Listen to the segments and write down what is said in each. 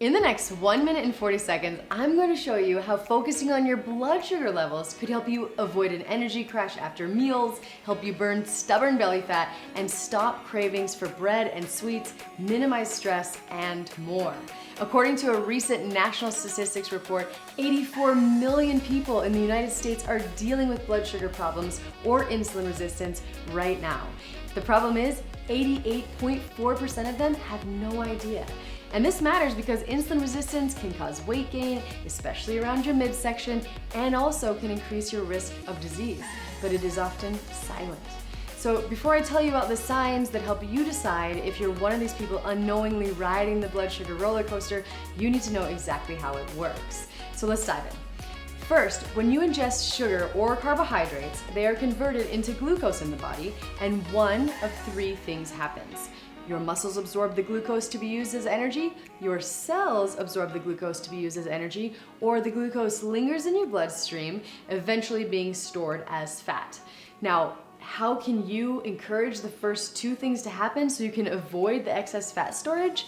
In the next 1 minute and 40 seconds, I'm going to show you how focusing on your blood sugar levels could help you avoid an energy crash after meals, help you burn stubborn belly fat, and stop cravings for bread and sweets, minimize stress, and more. According to a recent national statistics report, 84 million people in the United States are dealing with blood sugar problems or insulin resistance right now. The problem is, 88.4% of them have no idea. And this matters because insulin resistance can cause weight gain, especially around your midsection, and also can increase your risk of disease, but it is often silent. So before I tell you about the signs that help you decide if you're one of these people unknowingly riding the blood sugar roller coaster, you need to know exactly how it works. So let's dive in. First, when you ingest sugar or carbohydrates, they are converted into glucose in the body, and one of three things happens. Your muscles absorb the glucose to be used as energy, your cells absorb the glucose to be used as energy, or the glucose lingers in your bloodstream, eventually being stored as fat. Now, how can you encourage the first two things to happen so you can avoid the excess fat storage?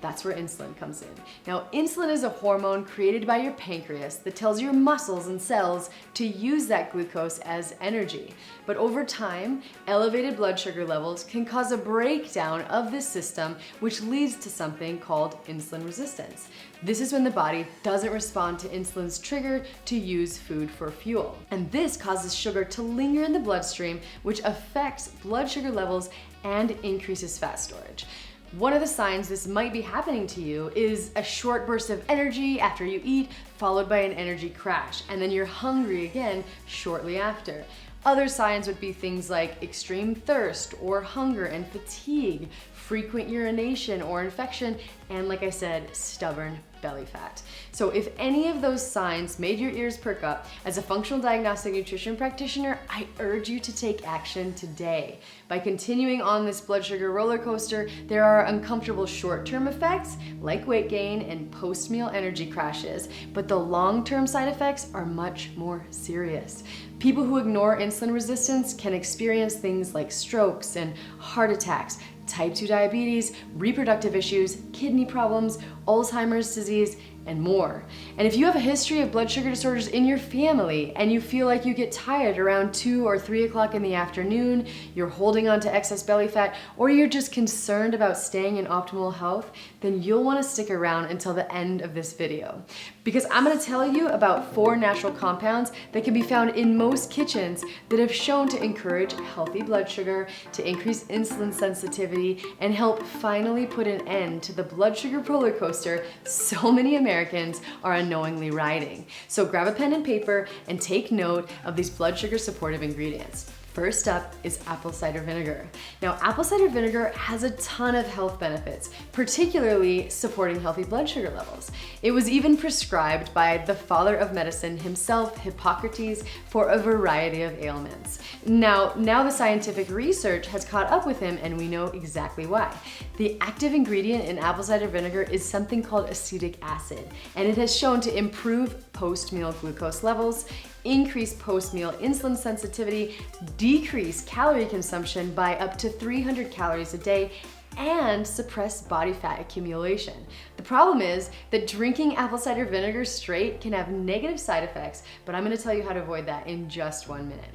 That's where insulin comes in. Now, insulin is a hormone created by your pancreas that tells your muscles and cells to use that glucose as energy. But over time, elevated blood sugar levels can cause a breakdown of this system, which leads to something called insulin resistance. This is when the body doesn't respond to insulin's trigger to use food for fuel. And this causes sugar to linger in the bloodstream, which affects blood sugar levels and increases fat storage. One of the signs this might be happening to you is a short burst of energy after you eat, followed by an energy crash, and then you're hungry again shortly after. Other signs would be things like extreme thirst or hunger and fatigue, frequent urination or infection, and like I said, stubborn belly fat. So if any of those signs made your ears perk up, as a functional diagnostic nutrition practitioner, I urge you to take action today. By continuing on this blood sugar roller coaster, there are uncomfortable short-term effects like weight gain and post-meal energy crashes, but the long-term side effects are much more serious. People who ignore insulin resistance can experience things like strokes and heart attacks, type 2 diabetes, reproductive issues, kidney problems, Alzheimer's disease, and more. And if you have a history of blood sugar disorders in your family and you feel like you get tired around 2 or 3 o'clock in the afternoon, you're holding on to excess belly fat, or you're just concerned about staying in optimal health, then you'll want to stick around until the end of this video. Because I'm going to tell you about 4 natural compounds that can be found in most kitchens that have shown to encourage healthy blood sugar, to increase insulin sensitivity, and help finally put an end to the blood sugar roller coaster so many Americans are unknowingly riding. So grab a pen and paper and take note of these blood sugar supportive ingredients. First up is apple cider vinegar. Now, apple cider vinegar has a ton of health benefits, particularly supporting healthy blood sugar levels. It was even prescribed by the father of medicine himself, Hippocrates, for a variety of ailments. Now the scientific research has caught up with him and we know exactly why. The active ingredient in apple cider vinegar is something called acetic acid, and it has shown to improve post-meal glucose levels, increase post-meal insulin sensitivity, decrease calorie consumption by up to 300 calories a day, and suppress body fat accumulation. The problem is that drinking apple cider vinegar straight can have negative side effects, but I'm going to tell you how to avoid that in just 1 minute.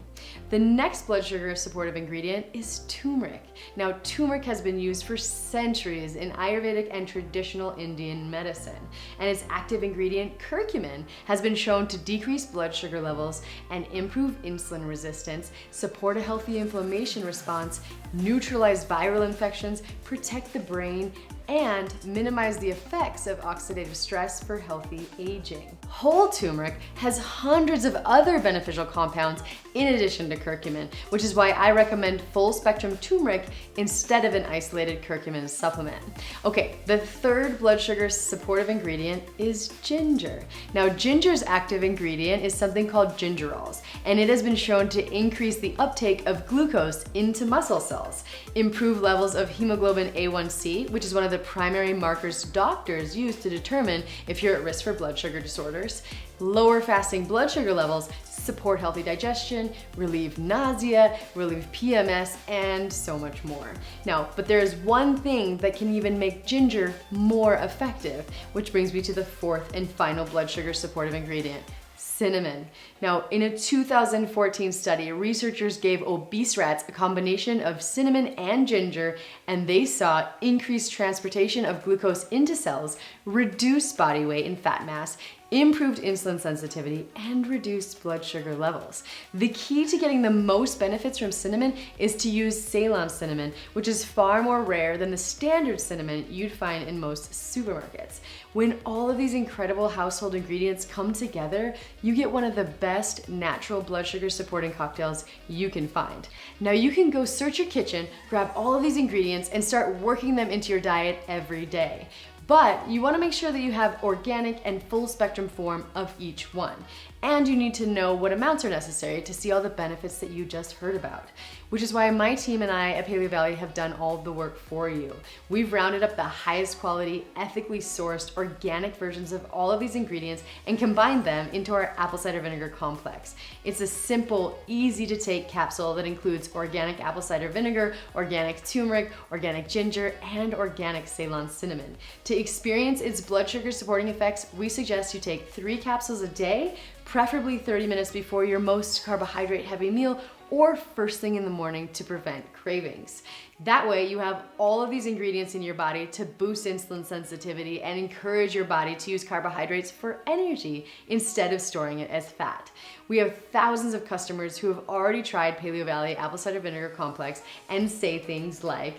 The next blood sugar supportive ingredient is turmeric. Now, turmeric has been used for centuries in Ayurvedic and traditional Indian medicine, and its active ingredient, curcumin, has been shown to decrease blood sugar levels and improve insulin resistance, support a healthy inflammation response, neutralize viral infections, protect the brain, and minimize the effects of oxidative stress for healthy aging. Whole turmeric has hundreds of other beneficial compounds in addition to curcumin, which is why I recommend full spectrum turmeric instead of an isolated curcumin supplement. Okay, the third blood sugar supportive ingredient is ginger. Now, ginger's active ingredient is something called gingerols, and it has been shown to increase the uptake of glucose into muscle cells. cells, improve levels of hemoglobin A1C, which is one of the primary markers doctors use to determine if you're at risk for blood sugar disorders, lower fasting blood sugar levels, support healthy digestion, relieve nausea, relieve PMS, and so much more. Now, but there is one thing that can even make ginger more effective, which brings me to the fourth and final blood sugar supportive ingredient, cinnamon. Now, in a 2014 study, researchers gave obese rats a combination of cinnamon and ginger, and they saw increased transportation of glucose into cells, reduced body weight and fat mass, improved insulin sensitivity, and reduced blood sugar levels. The key to getting the most benefits from cinnamon is to use Ceylon cinnamon, which is far more rare than the standard cinnamon you'd find in most supermarkets. When all of these incredible household ingredients come together, you get one of the best natural blood sugar supporting cocktails you can find. Now you can go search your kitchen, grab all of these ingredients, and start working them into your diet every day. But you want to make sure that you have organic and full spectrum form of each one. And you need to know what amounts are necessary to see all the benefits that you just heard about. Which is why my team and I at Paleo Valley have done all of the work for you. We've rounded up the highest quality, ethically sourced, organic versions of all of these ingredients and combined them into our apple cider vinegar complex. It's a simple, easy to take capsule that includes organic apple cider vinegar, organic turmeric, organic ginger, and organic Ceylon cinnamon. To experience its blood sugar supporting effects, we suggest you take 3 capsules a day, preferably 30 minutes before your most carbohydrate heavy meal or first thing in the morning to prevent cravings. That way you have all of these ingredients in your body to boost insulin sensitivity and encourage your body to use carbohydrates for energy instead of storing it as fat. We have thousands of customers who have already tried Paleo Valley Apple Cider Vinegar Complex and say things like,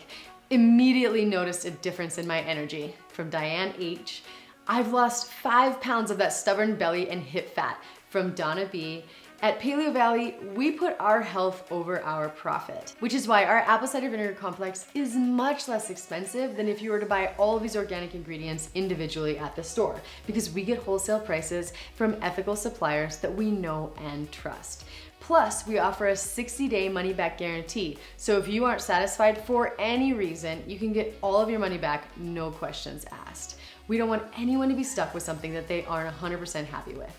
immediately noticed a difference in my energy. From Diane H. I've lost 5 pounds of that stubborn belly and hip fat. From Donna B. At Paleo Valley, we put our health over our profit, which is why our apple cider vinegar complex is much less expensive than if you were to buy all of these organic ingredients individually at the store, because we get wholesale prices from ethical suppliers that we know and trust. Plus, we offer a 60-day money-back guarantee, so if you aren't satisfied for any reason, you can get all of your money back, no questions asked. We don't want anyone to be stuck with something that they aren't 100% happy with.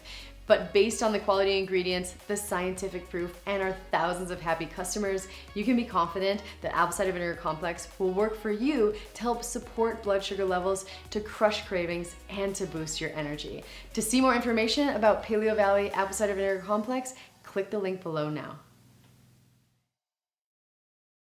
But based on the quality ingredients, the scientific proof, and our thousands of happy customers, you can be confident that Apple Cider Vinegar Complex will work for you to help support blood sugar levels, to crush cravings, and to boost your energy. To see more information about Paleo Valley Apple Cider Vinegar Complex, click the link below now.